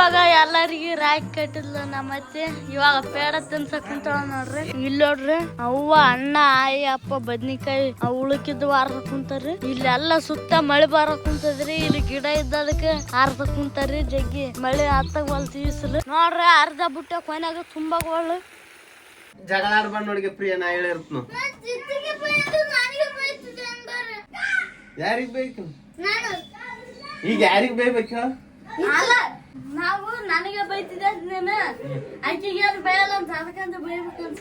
ಇವಾಗ ಎಲ್ಲರಿಗಿ ರಾಕಿ ಕಟ್ಟಿದ್ಲು ನಮ್ಮತ್ತೆ. ಇವಾಗ ಪೇಡ ತಿನ್ಸಕ್ ಕುಂತಾಳ ನೋಡ್ರಿ. ಇಲ್ಲಿ ನೋಡ್ರಿ ಅವ್ವ ಅಣ್ಣ ಆಯಿ ಅಪ್ಪ ಬದ್ನಿಕಾಯಿ ಉಳುಕಿದ್ದು ಹಾರ್ಸಕ್ ಕುಂತಾರ್ರಿ. ಇಲ್ಲೆಲ್ಲ ಸುತ್ತ ಮಳೆ ಬರಕ್ ಕುಂತದ್ರಿ. ಇಲ್ಲಿ ಗಿಡ ಇದ್ದದಕ್ಕೆ ಹಾರ್ಸಕ್ ಕುಂತಾರ್ರಿ. ಜಗ್ಗಿ ಮಳೆ ಹತ್ತಾಗ ಹೊಲ್ ತೀವ್ಸ್ರಿ ನೋಡ್ರಿ. ಅರ್ಧ ಬುಟ್ಟ ಕೊನೆಯಾಗ ತುಂಬಾ ಗೋಳು ಜಗಳ ಆಡ್ಬಾರ್ದು ನೋಡಿಗೆ ಪ್ರಿಯ. ನಾ ಹೇಳಿರ್ತನು ಯಾರಿಗ್ ಬೇಕು ಈಗ? ಯಾರಿಗ್ ಬೈಬೇಕು? ನಾವು ನನಗೆ ಬೈತಿದ್ದೆ ನೀನು ಆಕಿಗೆ ಏನು ಬಯಲ್ಲ ಅಂತ ಅದಕ್ಕಂತ ಬೈಬೇಕಂತ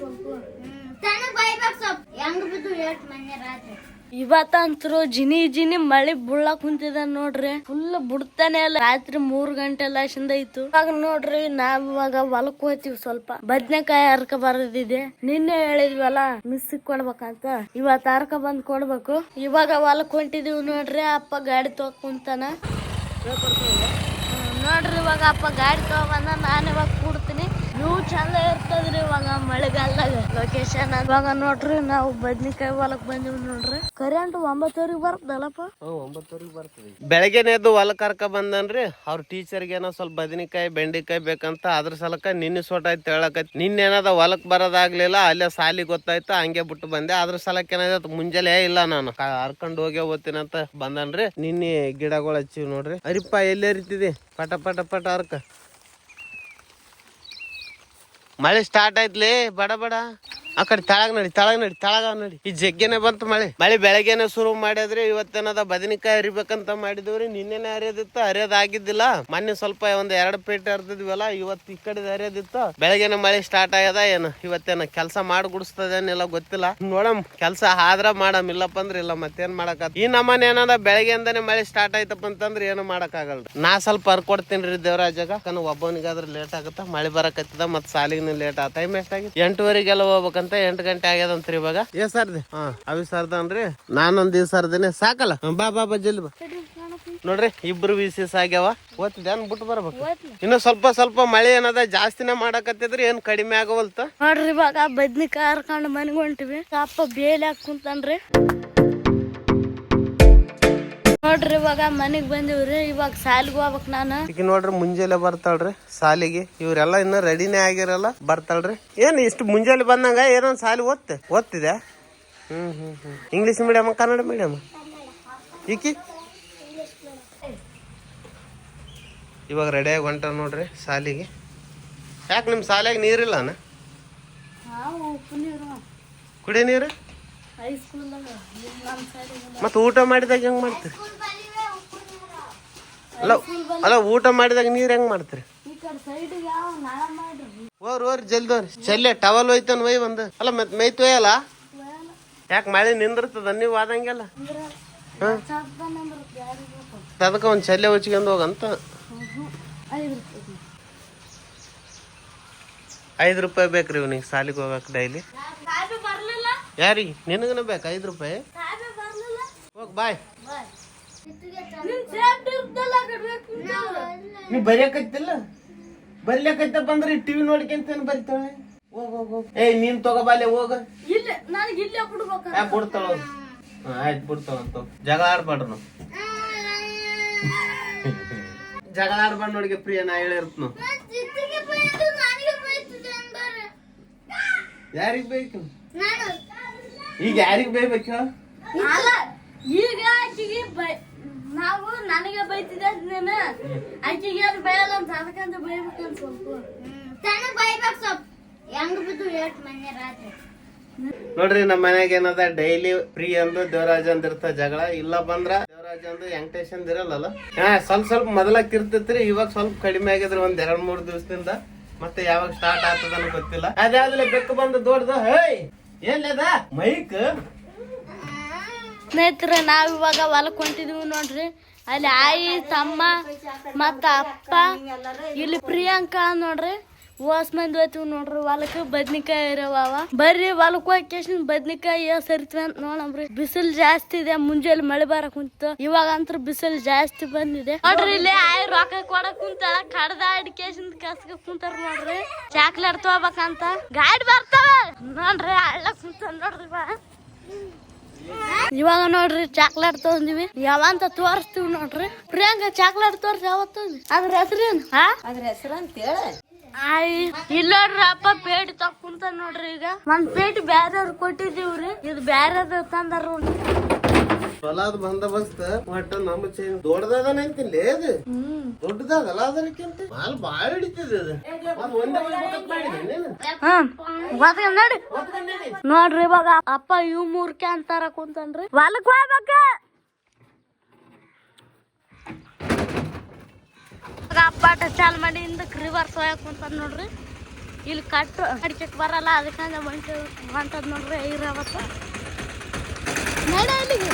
ಇವತ್ತಂತ್ರು ಜಿನಿ ಮಳಿ ಬುಳ್ಳಕ್ ಕುಂತಿದ ನೋಡ್ರಿ. ಫುಲ್ ಬಿಡ್ತಾನೆ ಇಲ್ಲ. ರಾತ್ರಿ 3 ಗಂಟೆ ಲಾಶಿಂದ ಇತ್ತು. ಇವಾಗ ನೋಡ್ರಿ ನಾವ್ ಇವಾಗ ಹೊಲಕ್ ಹೋಗ್ತೀವಿ. ಸ್ವಲ್ಪ ಬದ್ನೆಕಾಯಿ ಹರ್ಕ ಬರದಿದೆ. ನಿನ್ನೆ ಹೇಳಿದ್ವಲ್ಲ ಮಿಸ್ಸಿಗ್ ಕೊಡ್ಬೇಕಂತ. ಇವತ್ ಹರ್ಕ ಬಂದ್ ಕೊಡ್ಬೇಕು. ಇವಾಗ ಹೊಲಕ್ ಹೊಂಟಿದೀವಿ ನೋಡ್ರಿ. ಅಪ್ಪ ಗಾಡಿ ತಗೊಂಡ್ ಕುಂತಾನ ನೋಡ್ರಿ. ಇವಾಗ ಅಪ್ಪ ಗಾಡಿ ತಗೊಂಡ್ ನಾನು ಇವಾಗ ಕೂಡ್ತೀನಿ. ನೀವು ಚಂದ ಇರ್ತದ್ರಿ ಇವಾಗ ಮಳೆಗಾಲದಾಗ ಲೊಕೇಶನ್. ಇವಾಗ ನೋಡ್ರಿ ನಾವು ಬದ್ನಿಕಾಯಿ ಹೊಲಕ್ ಬಂದಿವಿ ನೋಡ್ರಿ. ಕರೆಂಟ್ 9:00 ಬರ್ತದಲ್ಲಪ್ಪ? 9:00 ಬರ್ತದೆ. ಬೆಳಗ್ಗೆನೆ ಎದ್ದು ಹೊಲಕ್ ಕರ್ಕ ಬಂದನ್ರಿ. ಅವ್ರ ಟೀಚರ್ಗೆ ಏನೋ ಸ್ವಲ್ಪ ಬದನಿಕಾಯಿ ಬೆಂಡಿಕಾಯಿ ಬೇಕಂತ ಅದ್ರ ಸಲಕ ನಿನ್ನೆ ಸೋಟ ಆಯ್ತು ಹೇಳಕೈತಿ. ನಿನ್ನೆ ಏನದ ಹೊಲಕ್ ಬರೋದಾಗ್ಲಿಲ್ಲ. ಅಲ್ಲೇ ಸಾಲಿ ಗೊತ್ತಾಯ್ತು ಹಂಗೆ ಬಿಟ್ಟು ಬಂದೆ. ಅದ್ರ ಸಲಕ ಏನಾಯ್ತು ಮುಂಜಾನೆ ಇಲ್ಲ ನಾನು ಹರ್ಕೊಂಡ್ ಹೋಗಿ ಹೋಗ್ತೀನಿ ಅಂತ ಬಂದನ್ರಿ. ನಿನ್ನೆ ಗಿಡಗಳು ಹಚ್ಚಿವಿ ನೋಡ್ರಿ. ಅರಿಪ್ಪ ಎಲ್ಲಿ ಹರಿತಿದಿ? ಪಟ ಪಟ ಪಟ ಹರ್ಕ. ಮಳೆ ಸ್ಟಾರ್ಟ್ ಆಯ್ತ್ಲಿ ಬಡ ಬಡ. ಆ ಕಡೆ ತಳಗ ನಡಿ. ಈ ಜಗ್ಗೆನೆ ಬಂತು ಮಳೆ ಬೆಳಗ್ಗೆನೆ ಶುರು ಮಾಡ್ಯದ್ರಿ. ಇವತ್ತೇನದ ಬದನಿಕಾಯಿ ಹರಿಬೇಕಂತ ಮಾಡಿದ್ವಿ. ನಿನ್ನೆನೆ ಹರಿಯೋದಿತ್ತು, ಹರಿಯೋದಾಗಿದ್ದಿಲ್ಲ. ಮೊನ್ನೆ ಸ್ವಲ್ಪ ಒಂದ್ 2 ಪೇಟೆ ಹರಿದಿದ್ವಲ್ಲ. ಇವತ್ತು ಈ ಕಡೆ ಹರಿಯೋದಿತ್ತು. ಬೆಳಗ್ಗೆನೆ ಮಳೆ ಸ್ಟಾರ್ಟ್ ಆಗ್ಯದ. ಏನು ಇವತ್ತೇನ ಕೆಲ್ಸ ಮಾಡಿ ಗುಡಿಸ್ತದೇನಿಲ್ಲ ಗೊತ್ತಿಲ್ಲ. ನೋಡಮ್ ಕೆಲ್ಸ ಆದ್ರ ಮಾಡಮ್, ಇಲ್ಲಪ್ಪ ಅಂದ್ರ ಇಲ್ಲ. ಮತ್ತೇನ್ ಮಾಡಕ್ ಈ ನಮ್ಮನೆ ಏನದ ಬೆಳಗ್ಗೆಯಿಂದಾನೆ ಮಳೆ ಸ್ಟಾರ್ಟ್ ಆಯ್ತಪ್ಪ ಅಂತಂದ್ರೆ ಏನು ಮಾಡಕ್ ಆಗಲ್ರಿ. ನಾ ಸ್ವಲ್ಪ ಹರ್ಕೊಡ್ತೀನಿ ದೇವರಾಜಾಗ. ಒಬ್ಬನಿಗಾದ್ರೆ ಲೇಟ್ ಆಗತ್ತ. ಮಳೆ ಬರಕತ್ತದ ಮತ್ ಸಾಲಿಗೆ ಲೇಟ್ ಆ. ಟೈಮ್ ಎಷ್ಟಾಗಿ 8:30 ಹೋಗ್ಬೇಕಂತ. 8 ಗಂಟೆ ಆಗ್ಯದಂತ್ರಿ ಇವಾಗ. ಸರ್ದೆ ಅವಿ ಸರ್ದನ್ರಿ. ನಾನೊಂದ್ ದಿವ್ಸ ಸರ್ದೇನೆ ಸಾಕಲ್ಲ. ಬಾ ಜಲ್ದಿ ಬಾ. ನೋಡ್ರಿ ಇಬ್ರು ವಿಶೇಷ ಆಗ್ಯಾವ. ಓದ್ತಿದ್ಯಾನ್ ಬಿಟ್ಟು ಬರ್ಬೇಕು. ಇನ್ನು ಸ್ವಲ್ಪ ಮಳೆ ಏನದ ಜಾಸ್ತಿನೇ ಮಾಡಕತ್ತಿದ್ರಿ. ಏನ್ ಕಡಿಮೆ ಆಗವಲ್ತ ನೋಡ್ರಿ. ಇವಾಗ ಬದ್ನಿಕಾಯಿ ಹರ್ಕೊಂಡು ಮನೆಗೆ ಹೊಂಟಿವಿ. ಅಪ್ಪ ಬೇಲಿ ಹಾಕ್ ಕುಂತಾನ್ರಿ ನೋಡ್ರಿ. ಇವಾಗ ಮನೆಗ್ ಬಂದಿವ್ರಿ. ಇವಾಗ ಸಾಲಿಗೆ ಹೋಗ್ಬೇಕ್ ನಾನು. ಈಗ ನೋಡ್ರಿ ಮುಂಜಾನೆ ಬರ್ತಾಳ್ರಿ ಸಾಲಿಗೆ. ಇವ್ರೆಲ್ಲಾ ಇನ್ನ ರೆಡಿನೇ ಆಗಿರಲ್ಲ. ಬರ್ತಾಳ್ರಿ. ಏನ್ ಇಷ್ಟು ಮುಂಜಾನೆ ಬಂದಂಗ ಏನೋ ಸಾಲಿ ಓದ್ತಿದ್ಯಾ? English medium Kannada medium? ಈಕಿ ಇವಾಗ ರೆಡಿಯಾಗಿ ಹೊಂಟ ನೋಡ್ರಿ ಸಾಲಿಗೆ. ಯಾಕೆ ನಿಮ್ ಸಾಲಿಯಾಗ ನೀರಿಲ್ಲನ? ಕುಡಿಯ ನೀರು ಮತ್ತ ಊಟ ಮಾಡಿದಾಗ ಹೆಂಗ್ ಮಾಡ್ತೀರಿ? ಅಲ್ಲ ಊಟ ಮಾಡಿದಾಗ ನೀರ್ ಹೆಂಗ್ ಮಾಡ್ತೀರಿ? ಓರ್ ಜಲ್ದವ್ರಿ. ಚೆಲ್ಲೆ ಟವಲ್ ಒಯ್ತಾನ ಒಯ್ ಬಂದ. ಅಲ್ಲ ಮತ್ ಮೈತ್ ಒಯ್ಯಲ್ಲ? ಯಾಕೆ ಮಳೆ ನಿಂದಿರ್ತದ ನೀವು ಆದಂಗೆಲ್ಲ? ಅದಕ್ಕ ಒಂದ್ ಚೆಲ್ಲೆ ಹೊಚ್ಕೊಂಡ್ ಹೋಗಂತ. 5 ರೂಪಾಯಿ ಬೇಕ್ರಿ ಇವ್ನಿಗೆ ಸಾಲಿಗೆ ಹೋಗಕ್ ಡೈಲಿ. ಯಾರಿಗೆ? ನಿನಗನ ಬೇಕು 5 ರೂಪಾಯಿ? ಹೋಗ್ ಬಾಯ್. ನೀ ಬರಿಯಕೈತಿಲ್ಲ? ಬರ್ಲಿಕ್ಕೈತ ಬಂದ್ರಿ ಟಿವಿ ನೋಡ್ಕೊಂತ ಬರಿತಾಳೆ. ನೀನ್ ತಗೋಬಾಲೆ ಹೋಗ. ಬಿಡ್ತಾಳ. ಆಯ್ತು ಬಿಡ್ತಾಳಂತ. ಜಗಳ ಆಡ್ಬಾರ್ದು ನಾವು. ಜಗಳ ಆಡ್ಬಾರ್ದು ನೋಡಿಗೆ ಪ್ರಿಯ. ನಾ ಹೇಳಿರ್ತನು ಯಾರಿಗ್ ಬೇಕು? ಈಗ ಯಾರಿಗ್ ಬೈಬೇಕು? ಈಗ ಆಕಿಗೆ ನಾವು ನನಗೆ ಬೈತಿದ್ದೆ ನೀನು ಆಕಿಗೆ ಏನು ಬಯಲ್ಲ ಅಂತ ಅದಕ್ಕಂತ ಬೈಬೇಕಂತ ನೋಡ್ರಿ. ನಮ್ಮ ಮನ್ಯಾಗ ಏನದ ಡೈಲಿ ಫ್ರೀ ಅಂದು ದೇವರಾಜ ಅಂದ ಇರ್ತ ಜಗಳ. ಇಲ್ಲ ಬಂದ್ರ ದೇವರಾಜ ಅಂದು ವೆಂಕಟೇಶ್ ಅಂದ್ ಇರಲ್ಲ. ಸ್ವಲ್ಪ ಮೊದಲಾಗ ತಿರ್ತೈತ್ರಿ. ಇವಾಗ ಸ್ವಲ್ಪ ಕಡಿಮೆ ಆಗಿದ್ರಿ ಒಂದ್ 2-3 ದಿವಸದಿಂದ. ಮತ್ತೆ ಯಾವಾಗ ಸ್ಟಾರ್ಟ್ ಆಗ್ತದ ಗೊತ್ತಿಲ್ಲ. ಅದಾದ್ಮೇಲೆ ಬೆಕ್ಕು ಬಂದು ದೊಡ್ಡದು ಏನ್ಲದ ಮೈಕ್. ಸ್ನೇಹಿತರೆ ನಾವ್ ಇವಾಗ ಹೊಲಕ್ ಹೊಂಟಿದೀವಿ ನೋಡ್ರಿ. ಅಲ್ಲಿ ಆಯಿ ತಮ್ಮ ಮತ್ತ ಅಪ್ಪ. ಇಲ್ಲಿ ಪ್ರಿಯಾಂಕಾ ನೋಡ್ರಿ. ಓಸ್ ಮಂದಿ ಹೋಯ್ತಿವಿ ನೋಡ್ರಿ ಹೊಲಕ್. ಬದ್ನಿಕಾಯಿ ಇರವ. ಬರ್ರಿ ಹೊಲಕ್ ಹೋಗಿ ಬದ್ನಿಕಾಯಿ ಸರಿತೀವಿ ಅಂತ ನೋಡಮ್ರಿ. ಬಿಸಿಲು ಜಾಸ್ತಿ ಇದೆ. ಮುಂಜಾನೆ ಮಳೆ ಬರಕ್ ಕುಂತ. ಇವಾಗ ಅಂತೂ ಬಿಸಿಲು ಜಾಸ್ತಿ ಬಂದಿದೆ ನೋಡ್ರಿ. ಇಲ್ಲಿ ಆಯಿ ರೊಕ್ಕ ಕೊಡಕ್ ಕುಂತಾಳ. ಕಡ್ದ ಅಡಿಕೇಶನ್ ಕಸ್ಕ ಕುಂತಾರ ನೋಡ್ರಿ. ಚಾಕ್ಲೇಟ್ ತಗೋಬೇಕಂತ ಗಾಡಿ ಬರ್ತಾವ ನೋಡ್ರಿ. ಹಳ್ಳ ಕುಂತ ನೋಡ್ರಿ. ಬಾ ಇವಾಗ ನೋಡ್ರಿ ಚಾಕ್ಲೇಟ್ ತಗೊಂಡಿವಿ ಯಾವಂತ ತೋರಿಸ್ತೀವಿ ನೋಡ್ರಿ. ಪ್ರಿಯಾಂಕ ಚಾಕ್ಲೇಟ್ ತೋರ್ಸಿ ಯಾವತ್ತು ಅದ್ರ ಹೆಸ್ರೇನು? ಅದ್ರ ಹೆಸರು ಅಂತ ಹೇಳ. ಇಲ್ಲ ನೋಡ್ರಿ ಅಪ್ಪ ಪೇಟಿ ತಕ್ಕೊಂತ ನೋಡ್ರಿ. ಈಗ ಒಂದ್ ಪೇಟಿ ಬ್ಯಾರ್ಯಾರು ಕೊಟ್ಟಿದೀವ್ರಿ, ಇದು ಬ್ಯಾರ್ಯಾರ ತಂದಾರ ನೋಡ್ರಿ. ಹೊಲದ ಬಂದೋಬಸ್ತ್ ಒಟ್ಟ ನಮ್ಮ ಚೇಂಜ್ ದೊಡ್ಡದಾದನ ಅಂತಿಲ್ಲ ಅದು ದೊಡ್ಡದಾಗಲ್ಲ ಅದಕ್ಕಿಂತ ಮಾಲ್ ಬಾಳ ಹಿಡಿತದೆ ಅದು. ಒಂದೇ ನೋಡ್ರಿ ಇವಾಗ ಅಪ್ಪ ಇವ್ ಮೂರ್ಕೆ ಅಂತಾರ ಕುಂತನ್ರಿ. ಹೊಲಕ್ ಹೋಗ್ಬೇಕ ಅಪ್ಪಾಟ ಚಾಲ್ ಮಾಡಿ ಹಿಂದಕ್ ರಿವರ್ಸ್ ಹೋಗಕ್ ಕುಂತ ನೋಡ್ರಿ. ಇಲ್ಲಿ ಕಟ್ಟು ಅಡಿಕೆಕ್ ಬರಲ್ಲ ಅದಕ್ಕಂದ ಹೊಂಟದ್ ನೋಡ್ರಿ. ಐರಾವತ್ತ ನಡ ಇಲ್ಲಿಗೆ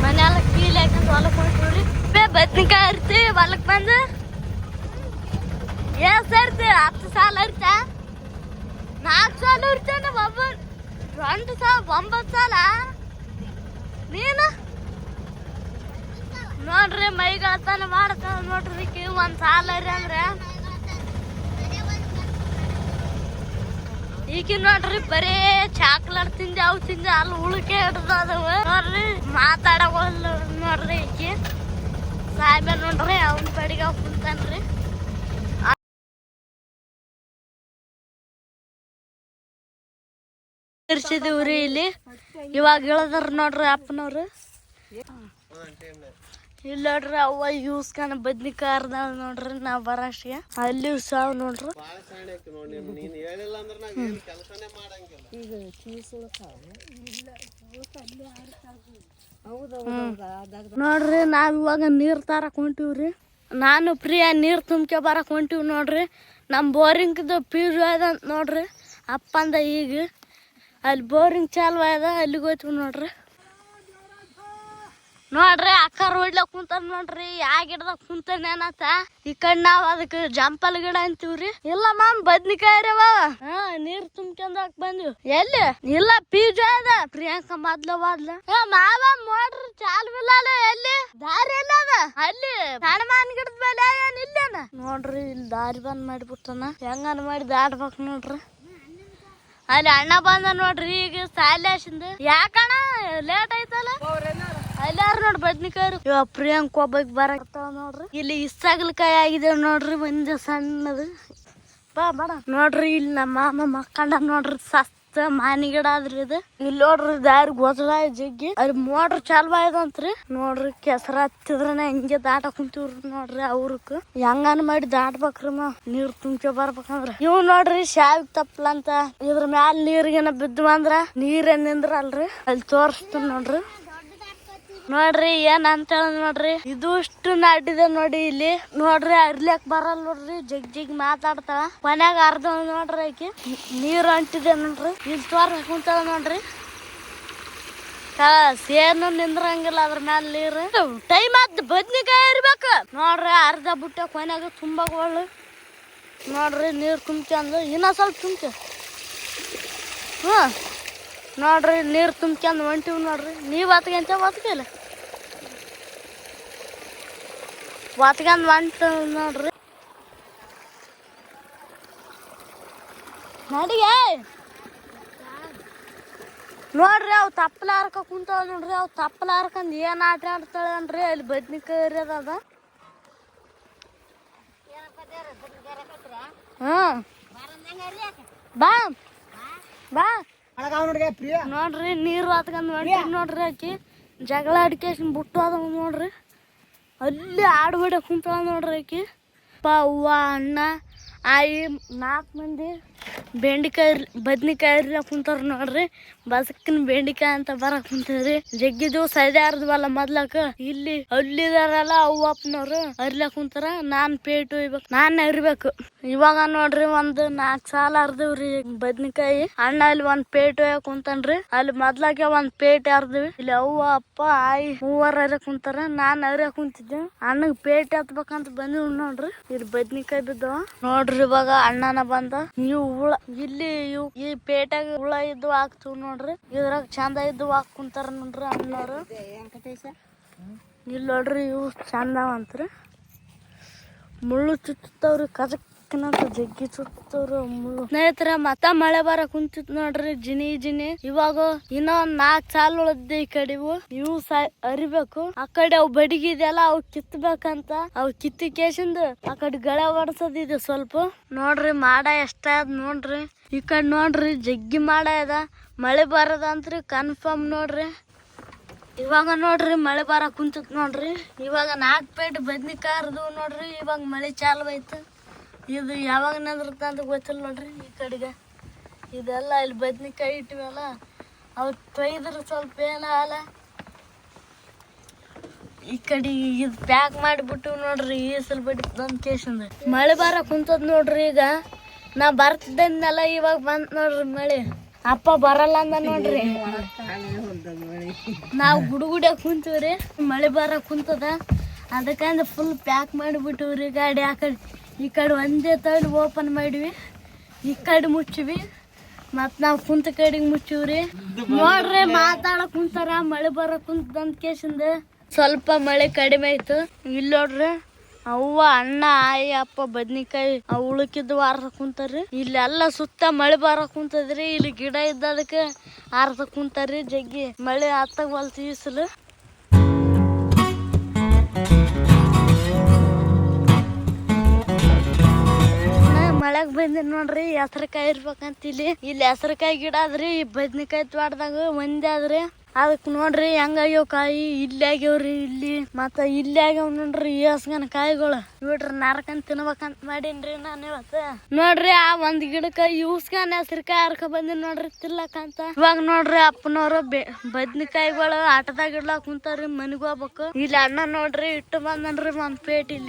ಮನೆಯಲ್ಲ ಕೀಲ್ ಹಾಕಂತ ಹೊಲಕ್ ಹೊಂಟ್ರಿ. ಬದ್ನಿಕಾಯಿ ಅರ್ತಿ ಹೊಲಕ್ ಬಂದು ಎಷ್ಟ್ ಅರ್ತಿ? 10 ಸಾಲ ಅರ್ತ, 4 ಸಾಲ ಇರ್ತೇನೆ ಒಬ್ಬ 2 ಸಾಲ 9 ಸಾಲ. ನೀನು ನೋಡ್ರಿ ಮೈಗಳತನ ಮಾಡ್ತಾವ ನೋಡ್ರಿ. ಒಂದ್ ಸಾಲ ಅಂದ್ರೆ ಈಗ ನೋಡ್ರಿ ಬರೇ ಚಾಕ್ಲೇಟ್ ತಿಂದೆ ಅವು ತಿಂದೆ ಅಲ್ಲಿ ಉಳಿಕೆ ಹಿಡ್ದವ ನೋಡ್ರಿ. ಮಾತಾಡವಲ್ಲ ನೋಡ್ರಿ ಈಕಿ ಸಾಯ್ಬ ನೋಡ್ರಿ ಅವನ್ ಕಡೆಗೆ ಕುಂತಾನ್ರಿ. ಇರ್ಸಿದೀವ್ರಿ ಇಲ್ಲಿ. ಇವಾಗ ಇಳದಾರ ನೋಡ್ರಿ ಅಪ್ಪನವ್ರು. ಇಲ್ಲ ನೋಡ್ರಿ ಅವ್ವ ಯೂಸ್ಕನ ಬದ್ನಿಕಾಯಿ ಅರ್ದಾಳ ನೋಡ್ರಿ. ನಾವ್ ಬರಷ್ಟಿಗೆ ಅಲ್ಲಿ ಸಾವ್ ನೋಡ್ರಿ. ನೋಡ್ರಿ ನಾವ್ ಇವಾಗ ನೀರ್ ತರಕ್ ಹೊಂಟಿವ್ರಿ. ನಾನು ಪ್ರಿಯ ನೀರ್ ತುಂಬ್ಕೆ ಬರಕ್ ಹೊಂಟಿವ್ ನೋಡ್ರಿ. ನಮ್ ಬೋರಿಂಗ್ದು ಫೀಸ್ ಅದ ನೋಡ್ರಿ ಅಪ್ಪಂದ. ಈಗ ಅಲ್ಲಿ ಬೋರಿಂಗ್ ಚಾಲು ಅದ, ಅಲ್ಲಿಗೆ ಹೋಯ್ತಿವಿ ನೋಡ್ರಿ. ನೋಡ್ರಿ ಅಕ್ಕಾರ ಹೊಡ್ಲಕ್ ಕುಂತಾನ ನೋಡ್ರಿ. ಯಾ ಗಿಡದಾಗ ಕುಂತಾನೇನತ್ತ. ಈ ಕಡೆ ನಾವ್ ಅದಕ್ಕೆ ಜಂಪಲ್ ಗಿಡ ಅಂತೀವ್ರಿ. ಇಲ್ಲ ಮಾಮ್ ಬದ್ನಿಕಾಯಿ ರವ ನೀರ್ ತುಂಬ್ಕೊಂಡಾಕ್ ಬಂದ್ವಿ. ಎಲ್ಲಿ ಇಲ್ಲ ಪೀಜ ಅದ. ಪ್ರಿಯಾಂಕ ಮೊದ್ಲ ಮಾವ ನೋಡ್ರಿ ಚಾಲು ಇಲ್ಲ ಎಲ್ಲಿ ದಾರಿ ಎಲ್ಲ ಅದ. ಅಲ್ಲಿ ಹಣಮಾನ್ ಗಿಡದ ಮೇಲೆ ಏನ್ ಇಲ್ಲೇನ ನೋಡ್ರಿ. ಇಲ್ಲಿ ದಾರಿ ಬಂದ್ ಮಾಡಿಬಿಟ್ಟನ. ಹೆಂಗನ್ ಮಾಡಿ ದಾಡ್ಬೇಕ್ ನೋಡ್ರಿ. ಅಲ್ಲಿ ಅಣ್ಣ ಬಂದ ನೋಡ್ರಿ ಈಗ ಸಾಲ್ಯಾಶಿಂದ. ಯಾಕಣ್ಣ ಲೇಟ್ ಆಯ್ತಲ್ಲ? ಅಲ್ಲಾರ ನೋಡ್ರಿ ಬದ್ನಿಕಾಯಿ. ಇವಾಗ ಪ್ರಿಯಾಂಕ ಒಬ್ಬಕ್ ಬರತಾವ ನೋಡ್ರಿ. ಇಲ್ಲಿ ಇಸ್ಸಾಗಲಕಾಯಿ ಆಗಿದೆ ನೋಡ್ರಿ ಒಂದ್ ಸಣ್ಣದು. ಬಾ ಬಡ ನೋಡ್ರಿ ಇಲ್ಲಿ ನಮ್ಮ ಮಾಮ ಮಕ್ಕಂಡ ನೋಡ್ರಿ. ಸಸ್ತ ಮಾನಿ ಗಿಡ ಆದ್ರಿ ಇದು. ಇಲ್ಲಿ ನೋಡ್ರಿ ದಾರಿ ಗೊತ್ತದ ಜಗ್ಗಿ. ಅಲ್ಲಿ ಮೋಟ್ರ್ ಚಾಲು ಆಯ್ದಂತ್ರಿ ನೋಡ್ರಿ. ಕೆಸರ ಹತ್ತಿದ್ರನ ಹಿಂಗೆ ದಾಟ ಕುಂತೀವ್ರಿ ನೋಡ್ರಿ. ಅವ್ರಕ್ ಹೆಂಗನ್ ಮಾಡಿ ದಾಟ್ಬೇಕ್ರಿ ನೀರ್ ತುಂಬ್ಕೆ ಬರ್ಬೇಕಂದ್ರ. ಇವ್ ನೋಡ್ರಿ ಶಾವಿಗ್ ತಪ್ಪಲಂತ. ಇದ್ರ ಮ್ಯಾಲ ನೀರ್ಗೇನ ಬಿದ್ದು ಅಂದ್ರ ನೀರೇನ್ ನಿಂದ್ರಲ್ರಿ. ಅಲ್ಲಿ ತೋರಿಸ್ತೀನಿ ನೋಡ್ರಿ. ನೋಡ್ರಿ ಏನ್ ಅಂತ ನೋಡ್ರಿ. ಇದು ಇಷ್ಟು ನಾಟಿದೆ ನೋಡಿ ಇಲ್ಲಿ ನೋಡ್ರಿ. ಅರ್ಲಿಕ್ ಬರಲ್ಲ ನೋಡ್ರಿ. ಜಗ್ ಮಾತಾಡ್ತಾಳ. ಮನ್ಯಾಗ ಅರ್ಧ ನೋಡ್ರಿ ಆಕಿ ನೀರ್ ಅಂಟಿದೆ ನೋಡ್ರಿ. ಇಲ್ಲಿ ತೋರ್ಸಕ್ ಕುಂತಾಳ ನೋಡ್ರಿ. ಸೇನು ನಿಂದ್ರಂಗಿಲ್ಲ ಅದ್ರ ಮ್ಯಾಲ ನೀರು. ಟೈಮ್ ಆದ್ ಬದ್ನಿಕಾಯಿ ಇರ್ಬೇಕ ನೋಡ್ರಿ. ಅರ್ಧ ಬುಟ್ಟ ಕೊನೆಯಾಗ ತುಂಬಗಳು ನೋಡ್ರಿ. ನೀರ್ ತುಂಬ್ಕೊಂಡ್ ಇನ್ನ ಸ್ವಲ್ಪ ತುಂಬ್ಕ ನೋಡ್ರಿ. ನೀರ್ ತುಂಬ್ಕೊಂಡ್ ಹೊಂಟಿವ್ ನೋಡ್ರಿ. ನೀವ್ ಹೊತ್ಕೊಂತ ಹೊತ್ಕಿಲ್ಲ ಹೊತ್ಕೊಂಡ್ ಹೊಂಟ ನೋಡ್ರಿ. ನಡಿಗೆ ನೋಡ್ರಿ ಅವ್ ತಪ್ಪಲ ಹರ್ಕ ಕುಂತಾವ ನೋಡ್ರಿ. ಅವ್ ತಪ್ಪಲ ಹರ್ಕಂದ್ ಏನ್ ಆಟ ಆಡ್ತಾಳನ್ರಿ. ಅಲ್ಲಿ ಬದ್ನಿಕಾಯಿ ಇರೋದ. ಬಾ ಬಾ ನೋಡ್ರಿ. ನೀರು ಹೊತ್ಕೊಂಡ್ ಹೊಂಟಿವ್ ನೋಡ್ರಿ. ಆಕಿ ಜಗಳ ಅಡಿಕೇಶನ್ ಬಿಟ್ಟು ಅದಾವ ನೋಡ್ರಿ. ಅಲ್ಲಿ ಆಡ್ಬಿಡ ಕುಂತಾಳ ನೋಡ್ರಿ ಆಕಿ. ಅವ್ವ ಅಣ್ಣ ಆಯಿ 4 ಮಂದಿ ಬೆಂಡಿಕಾಯಿ ಬದ್ನಿಕಾಯಿ ಕುಂತಾರ ನೋಡ್ರಿ. ಬಸಕಿನ ಬೆಂಡಿಕಾಯಿ ಅಂತ ಬರಕ್ ಕುಂತವ್ರಿ. ಜಗ್ಗಿದು ಸೈದೆ ಅರ್ದ್ವಲ್ಲ ಮೊದ್ಲಕ. ಇಲ್ಲಿ ಅಲ್ಲಿದಾರಲ್ಲ ಅವ್ವ ಅಪ್ಪನವ್ರು ಅರ್ಲಕ್ ಕುಂತಾರ. ನಾನ್ ಪೇಟು ಒಯ್ಬೇಕು, ನಾನ್ ಅರಿಬೇಕು. ಇವಾಗ ನೋಡ್ರಿ ಒಂದ್ 4 ಸಾಲ ಅರ್ದವ್ರಿ ಬದ್ನಿಕಾಯಿ. ಅಣ್ಣ ಅಲ್ಲಿ ಒಂದ್ ಪೇಟು ಒಯ್ಯಕ್ ಕುಂತಾನ್ರಿ. ಅಲ್ಲಿ ಮೊದ್ಲಾಕೆ ಒಂದ್ ಪೇಟೆ ಅರ್ದ್ವಿ. ಇಲ್ಲಿ ಅವ್ವ ಅಪ್ಪ ಆಯಿ 3 ಅರಿಯಕ್ ಕುಂತಾರ. ನಾನ್ ಅರಿಯಕ್ ಕುಂತಿದ್ದೆ. ಅಣ್ಣಗ್ ಪೇಟೆ ಹತ್ಬೇಕಂತ ಬಂದಿವ್ ನೋಡ್ರಿ. ಇಲ್ಲಿ ಬದ್ನಿಕಾಯಿ ಬಿದ್ದವ ನೋಡ್ರಿ. ಇವಾಗ ಅಣ್ಣನ ಬಂದ. ನೀವು ಹುಳ ಇಲ್ಲಿ ಈ ಪೇಟೆಗ ಹುಳ ಇದ್ದು ಹಾಕ್ತಿವ್ ನೋಡ್ರಿ. ಇದ್ರಾಗ ಚಂದ ಇದ್ದು ಹಾಕ್ ಕುಂತಾರ ನೋಡ್ರಿ ಅಣ್ಣವ್ರು. ಇಲ್ಲಿ ನೋಡ್ರಿ ಇವು ಚಂದವಂತ್ರಿ. ಮುಳ್ಳು ಚುತ್ತವ್ರಿ. ಕಜಕ್ ಹಾಕಿನಂತ ಜಗ್ಗಿ ಸುತ್ತವ್ರು ಮುಳ್ಳು. ಸ್ನೇಹಿತರೆ ಮತ್ತ ಮಳೆ ಬರ ಕುಂತಿತ್ ನೋಡ್ರಿ, ಜಿನಿ ಇವಾಗ ಇನ್ನ ಒಂದ್ 4 ಸಾಲ ಉಳ್ದಿ. ಈ ಕಡೆ ಇವು ಅರಿಬೇಕು. ಆ ಕಡೆ ಅವು ಬಡಿಗಿದೆಲ್ಲ ಅವು ಕಿತ್ಬೇಕಂತ. ಅವು ಕಿತ್ತಿ ಕೇಸಿಂದ ಆ ಕಡೆ ಗಳೆ ಹೊಡ್ಸೋದಿದೆ ಸ್ವಲ್ಪ. ನೋಡ್ರಿ ಮಾಡ ಎಷ್ಟಾದ್ ನೋಡ್ರಿ. ಈ ಕಡೆ ನೋಡ್ರಿ ಜಗ್ಗಿ ಮಾಡ ಅದ. ಮಳೆ ಬರದಂತ್ರಿ ಕನ್ಫರ್ಮ್ ನೋಡ್ರಿ. ಇವಾಗ ನೋಡ್ರಿ ಮಳೆ ಬರ ಕುಂತತ್ ನೋಡ್ರಿ. ಇವಾಗ 4 ಪೇಟೆ ಬದ್ನಿಕಾಯಿ ಹರಿದು ನೋಡ್ರಿ. ಇವಾಗ ಮಳೆ ಚಾಲು ಐತೆ. ಇದು ಯಾವಾಗ ನಿಂದಿರುತ್ತೆ ಅಂತ ಗೊತ್ತಿಲ್ಲ ನೋಡ್ರಿ. ಈ ಕಡೆಗೆ ಇದೆಲ್ಲ ಇಲ್ಲಿ ಬದ್ನಿಕಾಯಿ ಇಟ್ಟಿವಲ್ಲ, ಅವು ತೊಯ್ದ್ರೆ ಸ್ವಲ್ಪ ಏನಲ್ಲ. ಈ ಕಡೆ ಇದು ಪ್ಯಾಕ್ ಮಾಡಿಬಿಟ್ಟು ನೋಡ್ರಿ. ಈಸಲ್ ಬಡಿತಂದ ಕೇಸಿಂದ ಮಳೆ ಬರ ಕುಂತದ್ ನೋಡ್ರಿ. ಈಗ ನಾ ಬರ್ತಿದ್ದೆಲ್ಲ ಇವಾಗ ಬಂತ ನೋಡ್ರಿ ಮಳೆ. ಅಪ್ಪ ಬರಲ್ಲ ಅಂದ ನೋಡ್ರಿ. ನಾವು ಗುಡುಗುಡ್ಯಾಗ ಕುಂತೀವ್ರಿ, ಮಳೆ ಬರ ಕುಂತದ. ಅದಕ್ಕಂದ್ರೆ ಫುಲ್ ಪ್ಯಾಕ್ ಮಾಡಿಬಿಟ್ಟಿವ್ರಿ ಗಾಡಿ. ಈ ಕಡೆ ಒಂದೇ ತಳಿ ಓಪನ್ ಮಾಡಿವಿ, ಈ ಕಡೆ ಮುಚ್ಚಿವಿ, ಮತ್ ನಾವು ಕುಂತ ಕಡೆಗೆ ಮುಚ್ಚಿವ್ರಿ. ನೋಡ್ರಿ ಮಾತಾಡಕ್ ಕುಂತಾರ. ಮಳೆ ಬರ ಕುಂತದಂತ ಕೇಸಿಂದ ಸ್ವಲ್ಪ ಮಳೆ ಕಡಿಮೆ ಆಯ್ತು. ಇಲ್ಲಿ ನೋಡ್ರಿ ಅವ್ವ ಅಣ್ಣ ಆಯಿ ಅಪ್ಪ ಬದ್ನಿಕಾಯಿ ಉಳುಕಿದ್ದು ಆರ್ಸ ಕುಂತಾರ್ರಿ. ಇಲ್ಲೆಲ್ಲ ಸುತ್ತ ಮಳೆ ಬರ ಕುಂತದ್ರಿ. ಇಲ್ಲಿ ಗಿಡ ಇದ್ದದಕ್ಕೆ ಆರ್ಸ ಕುಂತಾರ್ರಿ. ಜಗ್ಗಿ ಮಳೆ ಹತ್ತಾಗ ಹೊಲ್ತು ಈಸಲು. ಮಳೆಗ್ ಬಂದಿ ನೋಡ್ರಿ. ಹೆಸರುಕಾಯಿ ಇರ್ಬೇಕಂತ ಇಲ್ಲಿ ಹೆಸರುಕಾಯಿ ಗಿಡ ಆದ್ರಿ. ಈ ಬದ್ನಿಕಾಯಿ ತೋಟದಾಗ ಒಂದೇ ಆದ್ರಿ. ಅದಕ್ ನೋಡ್ರಿ ಹೆಂಗಾಗ್ಯಾವ ಕಾಯಿ. ಇಲ್ಲಿ ಆಗ್ಯಾವ್ರಿ, ಇಲ್ಲಿ ಮತ್ತ ಇಲ್ಲಿ ಆಗ್ಯಾವ ನೋಡ್ರಿ. ಏಸ್ಗನ ಕಾಯಿಗಳು ನೋಡ್ರಿ ನಾರ್ಕಂತ ತಿನ್ಬೇಕಂತ ಮಾಡೀನ್ರಿ ನಾನು ಇವತ್ತು. ನೋಡ್ರಿ ಆ ಒಂದ್ ಗಿಡಕ್ಕ ಯೂಸ್ಗನ ಹೆಸರುಕಾಯಿ ಹರ್ಕ ಬಂದಿನ್ ನೋಡ್ರಿ ತಿನ್ಲಕ್ಕಂತ. ಇವಾಗ ನೋಡ್ರಿ ಅಪ್ಪನವ್ರು ಬದ್ನಿಕಾಯಿಗಳು ಆಟದಾಗ ಇಡ್ಲಾಕ್ ಕುಂತಾರ್ರಿ. ಮನಿಗ್ ಹೋಗ್ಬೇಕು. ಇಲ್ಲಿ ಅಣ್ಣ ನೋಡ್ರಿ ಇಟ್ಟು ಬಂದನ್ರಿ ಒಂದ್ ಪೇಟಿ.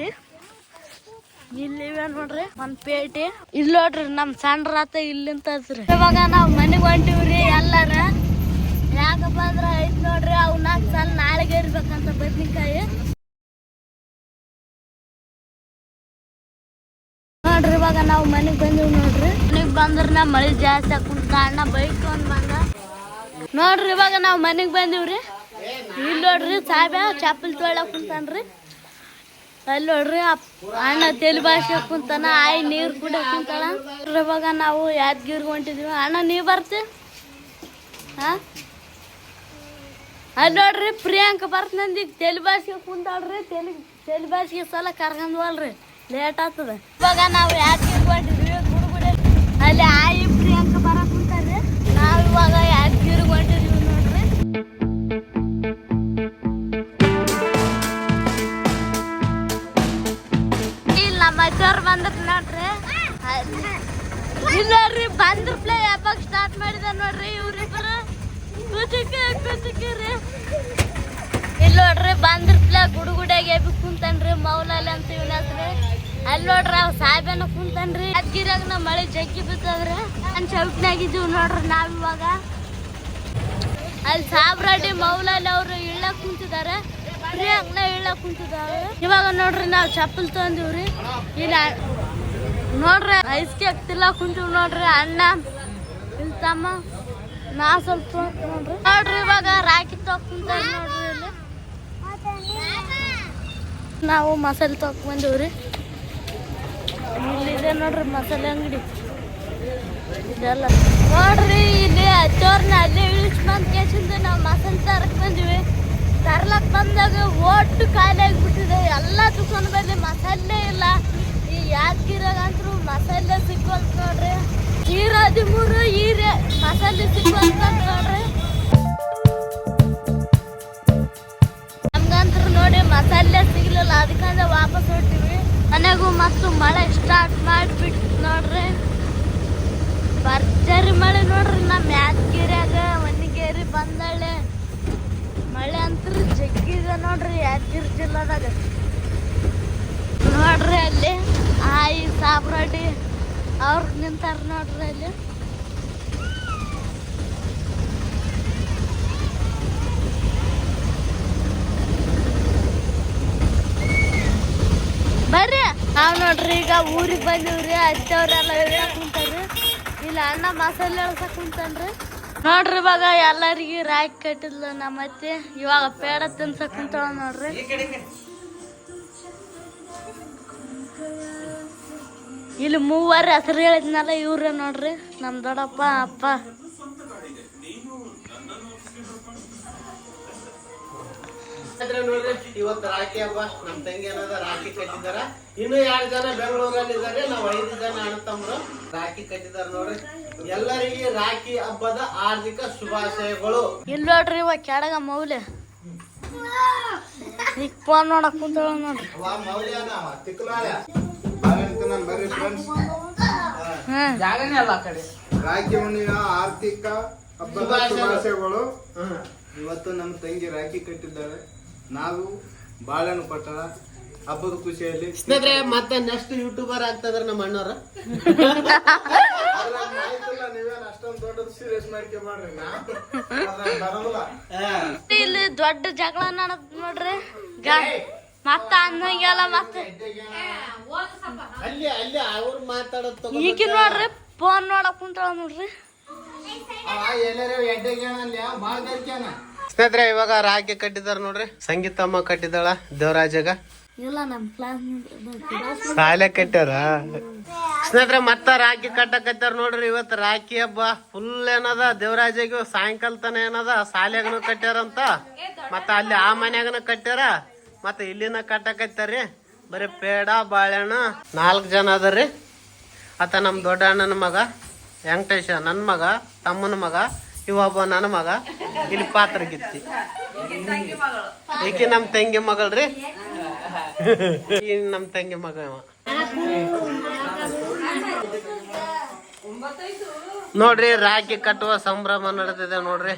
ಇಲ್ಲಿವೆ ನೋಡ್ರಿ ಒಂದ್ ಪೇಟಿ. ಇಲ್ಲಿ ನೋಡ್ರಿ ನಮ್ ಸಣ್ಣ ರಾತ ಇಲ್ಲಿಂತದ್ರಿ. ಇವಾಗ ನಾವ್ ಮನಿಗ್ ಹೊಂಟಿವ್ರಿ ಎಲ್ಲಾರ. ಯಾಕಪ್ಪ ಅಂದ್ರ ಐತ್ ನೋಡ್ರಿ ಅವ್ 4 ಸಾಲ ನಾಳೆಗೆ ಇರ್ಬೇಕಂತ ಬದ್ನಿಕಾಯಿ. ನೋಡ್ರಿ ಇವಾಗ ನಾವು ಮನೆಗ್ ಬಂದಿವ್ ನೋಡ್ರಿ. ಮನೆಗ್ ಬಂದ್ರ ಮಳಿ ಜಾಸ್ತಿ ಹಾಕುಂತ ಅಣ್ಣ ಬೈಕ್ ತಗೊಂಡ್ ಬಂದ ನೋಡ್ರಿ. ಇವಾಗ ನಾವ್ ಮನೆಗ್ ಬಂದಿವ್ರಿ. ಇಲ್ಲಿ ನೋಡ್ರಿ ಸಾಹೇಬ ಚಪ್ಪಲ್ ತೊಳಕ್ ಕುಂತಾನ್ರಿ. ಅಲ್ಲಿ ನೋಡ್ರಿ ಅಣ್ಣ ತೆಲಿ ಭಾಷೆ ಕುಂತಾನ. ಆಯ್ ನೀರ್ ಕುಡಿಯಕ್ ಕುಂತಾಳ. ಇವಾಗ ನಾವು ಯಾದಗಿರಿ ಹೊಂಟಿದೀವಿ. ಅಣ್ಣ ನೀವ್ ಬರ್ತಿ? ಅಲ್ಲಿ ನೋಡ್ರಿ ಪ್ರಿಯಾಂಕ ಬರ್ತಂದಿ ತೆಲಿ ಭಾಷೆ ಕುಂತಾಳ್ರಿ. ತೆಲಿ ಭಾಷೆಗೆ ಸಲ ಕರ್ಕೊಂಡ್ವಲ್ರಿ, ಲೇಟ್ ಆಗ್ತದ. ಇವಾಗ ನಾವು ಯಾದಗಿರಿ ಹೊಂಟಿದ್ವಿ ಗುಡುಗುಡಿ. ಅಲ್ಲಿ ಆಯಿ ಪ್ರಿಯಾಂಕ ಬರಕ್ ಕುಂತಾರ್ರಿ. ನಾವ್ ಇವಾಗ ಯಾದಗಿರಿ ಹೊಂಟಿದ್ವಿ ನೋಡ್ರಿ. ಇಲ್ಲಿ ನಮ್ಮ ಅಜ್ಜವ್ರು ಬಂದ್ರ ನೋಡ್ರಿ. ಇಲ್ಲ ನೋಡ್ರಿ ಬಂದ್ರ ಪ್ಲೇ ಯಾವಾಗ ಸ್ಟಾರ್ಟ್ ಮಾಡಿದ ನೋಡ್ರಿ ಇವ್ರಿಬ್ರು. ಕೂತಿಕ್ಕಿರಿ ಇಲ್ಲಿ ನೋಡ್ರಿ ಬಂದ್ರ ಗುಡುಗುಡ್ಯಾಗ ಎಬಿ ಕುಂತನ್ರಿ. ಮೌಲಲ್ಲಿ ಅಂತ ಇವನ ಹೆಸ್ರಿ. ಅಲ್ಲಿ ನೋಡ್ರಿ ಅವ್ ಸಾಹೇಬನ ಕುಂತನ್ರಿ. ಯಾದಗಿರಿಯಾಗ ನಾ ಮಳೆ ಜಗ್ಗಿ ಬಿದ್ದದ್ರಿ. ನಾನ್ ಚೌಟ್ನಾಗಿದ್ದೀವಿ ನೋಡ್ರಿ ನಾವ್ ಇವಾಗ. ಅಲ್ಲಿ ಸಾಬ್ರಡ್ಡಿ ಮೌಲಲ್ಲಿ ಅವ್ರು ಇಳ್ಳಕ್ ಕುಂತಿದಾರೆ. ಪ್ರಿಯಾಂಕನ ಇಳ್ಳಕ್ ಕುಂತಿದಾರೆ. ಇವಾಗ ನೋಡ್ರಿ ನಾವ್ ಚಪ್ಪಲ್ ತಂದಿವ್ರಿ. ಇಲ್ಲ ನೋಡ್ರಿ ಐಸ್ ಕೇಕ್ ತಿಲ್ಲಕ್ ಕುಂತೀವಿ ನೋಡ್ರಿ. ಅಣ್ಣ ಇಲ್ಲಿ ತಮ್ಮ ನಾ ಸ್ವಲ್ಪ ನೋಡ್ರಿ. ಇವಾಗ ರಾಕಿ ತಗೊಂಡ್ ನೋಡ್ರಿ. ಇಲ್ಲಿ ನಾವು ಮಸಾಲೆ ತಗೊಂಡ್ ಬಂದಿವ್ರಿ. ಇಲ್ಲಿದೆ ನೋಡ್ರಿ ಮಸಾಲೆ ಅಂಗಡಿ ಇದೆಲ್ಲ ನೋಡ್ರಿ. ಇಲ್ಲಿ ಹತ್ತೋರ್ನ ಅಲ್ಲೇ ಇಳಿಸ್ ಬಂದ್ ಕೇಸಿಂದ ನಾವು ಮಸಾಲೆ ತರಕ್ ಬಂದಿವಿ. ತರ್ಲಕ್ ಬಂದಾಗ ಒಟ್ಟು ಖಾಲಿ ಆಗಿಬಿಟ್ಟಿದೆ. ಎಲ್ಲ ದುಕಾನ್ ಬಲ್ಲಿ ಮಸಾಲೆ ಇಲ್ಲ. ಈ ಯಾದಗಿರಾಗ ಅಂತೂ ಮಸಾಲೆ ಸಿಕ್ಕೋಲ್ತ ನೋಡ್ರಿ. 13 ಈರೆ ಮಸಾಲೆ ಸಿಕ್ಕೋಲ್ತ ನೋಡ್ರಿ. ನಮ್ಗಂತೂ ನೋಡಿ ಮಸಾಲೆ ಸಿಗ್ಲಿಲ್ಲ. ಅದಕ್ಕಂದ್ರೆ ವಾಪಸ್ ಹೊಟ್ಟಿವಿ ಮನೆಗೂ. ಮತ್ತು ಮಳೆ ಸ್ಟಾರ್ಟ್ ಮಾಡಿಬಿಟ್ಟು ನೋಡ್ರಿ ಭರ್ಜರಿ ಮಳೆ ನೋಡ್ರಿ. ನಮ್ಮ ಯಾದಗಿರಿಯಾಗ ಹೊನ್ನಿಗೇರಿ ಬಂದಳ್ಳಿ ಮಳೆ ಅಂತೂ ಜಗ್ಗಿದೆ ನೋಡ್ರಿ ಯಾದಗಿರಿ ಜಿಲ್ಲಾದಾಗ. ನೋಡ್ರಿ ಅಲ್ಲಿ ಆಯಿ ಸಾಬ್ರಡ್ಡಿ ಅವ್ರು ನಿಂತಾರ ನೋಡ್ರಿ. ಅಲ್ಲಿ ಬರ್ರಿ. ನಾವ್ ನೋಡ್ರಿ ಈಗ ಊರಿಗೆ ಬಂದಿವ್ರಿ. ಅಜ್ಜವ್ರೆಲ್ಲ ಇಳ್ಯಾಕ ಕುಂತಾರ್ರಿ. ಇಲ್ಲಿ ಅಣ್ಣ ಮಸಾಲೆ ಎಳ್ಸಕ್ ಕುಂತಾನ್ರಿ ನೋಡ್ರಿ. ಇವಾಗ ಎಲ್ಲರಿಗೂ ರಾಕಿ ಕಟ್ಟಿದ್ಲ ನಮ್ಮ ಅತ್ತೆ. ಇವಾಗ ಪೇಡ ತಿನ್ಸಕ್ ಕುಂತಾಳ ನೋಡ್ರಿ. ಇಲ್ಲಿ ಇಲ್ಲಿ ಮೂವರು ಹೆಸರು ಹೇಳಿದ್ನಲ್ಲ ಇವ್ರೆ ನೋಡ್ರಿ ನಮ್ಮ ದೊಡ್ಡಪ್ಪ ಅಪ್ಪ. ನೋಡ್ರಿ ಇವತ್ತು ರಾಖಿ ಹಬ್ಬ. ನಮ್ ತಂಗಿ ಏನದ ರಾಖಿ ಕಟ್ಟಿದಾರ. ಇನ್ನು 2 ಜನ ಬೆಂಗಳೂರಲ್ಲಿ ಇದಾರೆ. ನಾವು 5 ಜನ ಅಣ್ಣ ತಮ್ಮರು ರಾಖಿ ಕಟ್ಟಿದಾರ ನೋಡ್ರಿ. ಎಲ್ಲರಿಗೆ ರಾಖಿ ಹಬ್ಬದ ಹಾರ್ದಿಕ ಶುಭಾಶಯಗಳು. ಇಲ್ಲಿ ನೋಡ್ರಿ ಇವ ಕೆಳಗ ಮೌಲ್ಯ ಈಗ ಫೋನ್ ನೋಡಕ್ ಕುಂತಳ ನೋಡ್ರಿ. ರಾಖಿ ಹುಣ್ಣಿಮೆಯ ಆರ್ಥಿಕ ಹಬ್ಬದ ಶುಭಾಶಯಗಳು. ಇವತ್ತು ನಮ್ಮ ತಂಗಿ ರಾಖಿ ಕಟ್ಟಿದ್ದಾರೆ. ನಾವು ಬಾಳೆಹಣ್ಣು ಕೊಟ್ಟಳ ಹಬ್ಬದ ಖುಷಿಯಲ್ಲಿ. ಸ್ನೇಹಿತರೆ ಮತ್ತೆ ನೆಕ್ಸ್ಟ್ ಯೂಟ್ಯೂಬರ್ ಆಗ್ತದ್ರ ನಮ್ಮ ಅಣ್ಣವ್ರ. ನೀವೇನು ಅಷ್ಟೊಂದು ದೊಡ್ಡದು ಸೀರಿಯಸ್ ಮಾಡ್ಕೆ ಮಾಡ್ರಿ. ಬರಲ್ಲ ಇಲ್ಲಿ ದೊಡ್ಡ ಜಗಳ ನಡದ್ ನೋಡ್ರಿ. ಮತ್ತ ಅನ್ನಂಗೆಲ್ಲ ಮತ್ತೆ ಅಲ್ಲಿ ಅಲ್ಲಿ ಅವ್ರು ಮಾತಾಡೋದು ಈಗ ನೋಡ್ರಿ ಫೋನ್ ನೋಡಕ್ ಕುಂತಳ ನೋಡ್ರಿ. ಸ್ನೇಹಿತರೆ ಇವಾಗ ರಾಖಿ ಕಟ್ಟಿದಾರ ನೋಡ್ರಿ. ಸಂಗೀತಮ್ಮ ಕಟ್ಟಿದಾಳ ದೇವರಾಜಗ. ಇಲ್ಲ ನಮ್ ಕ್ಲಾಸ್ ಶಾಲೆ ಕಟ್ಟಾರ. ಸ್ನೇಹಿತರೆ ಮತ್ತ ರಾಖಿ ಕಟ್ಟಕತ್ತಾರ ನೋಡ್ರಿ. ಇವತ್ತು ರಾಖಿ ಹಬ್ಬ ಫುಲ್ ಏನದ. ದೇವರಾಜಗೂ ಸಾಯಂಕಾಲ ತನ ಏನದ ಶಾಲೆಗನು ಕಟ್ಟ್ಯಾರಂತ. ಮತ್ತ ಅಲ್ಲಿ ಆ ಮನ್ಯಾಗನ ಕಟ್ಟ್ಯಾರ. ಮತ್ತ ಇಲ್ಲಿನ ಕಟ್ಟಕತ್ತಾರ್ರಿ. ಬರೀ ಪೇಡ ಬಾಳೆಹಣ್ಣು. 4 ಜನ ಅದರಿ. ಆತ ನಮ್ ದೊಡ್ಡ ಅಣ್ಣನ ಮಗ ವೆಂಕಟೇಶ, ನನ್ನ ಮಗ, ತಮ್ಮನ ಮಗ, ಇವೊಬ್ಬ ನನ್ನ ಮಗ. ಇಲ್ಲಿ ಪಾತ್ರ ಗಿತ್ತಿ ಈಕಿ ನಮ್ ತಂಗಿ ಮಗಳ್ರಿ. ಈ ನಮ್ ತಂಗಿ ಮಗ ಇವ. ನೋಡ್ರಿ ರಾಖಿ ಕಟ್ಟುವ ಸಂಭ್ರಮ ನಡೆದಿದೆ ನೋಡ್ರಿ.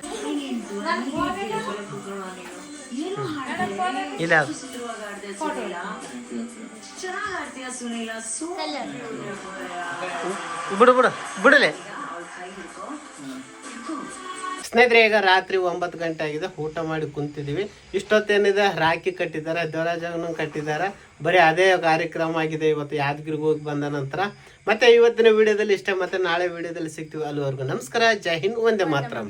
ಇಲ್ಲ ಬಿಡು ಬಿಡು ಬಿಡಲೆ. ಸ್ನೇಹಿತರೆ ಈಗ ರಾತ್ರಿ 9 ಗಂಟೆ ಆಗಿದೆ. ಊಟ ಮಾಡಿ ಕುಂತಿದೀವಿ. ಇಷ್ಟೊತ್ತೇನಿದೆ ರಾಖಿ ಕಟ್ಟಿದ್ದಾರೆ, ದೇವರಾಜನು ಕಟ್ಟಿದ್ದಾರೆ. ಬರೀ ಅದೇ ಕಾರ್ಯಕ್ರಮ ಆಗಿದೆ ಇವತ್ತು. ಯಾದಗಿರಿಗೆ ಹೋಗಿ ಬಂದ ನಂತರ ಮತ್ತೆ ಇವತ್ತಿನ ವಿಡಿಯೋದಲ್ಲಿ ಇಷ್ಟೇ. ಮತ್ತೆ ನಾಳೆ ವಿಡಿಯೋದಲ್ಲಿ ಸಿಗ್ತೀವಿ. ಅಲ್ಲಿವರೆಗೂ ನಮಸ್ಕಾರ. ಜೈ ಹಿಂದ್, ವಂದೇ ಮಾತರಂ.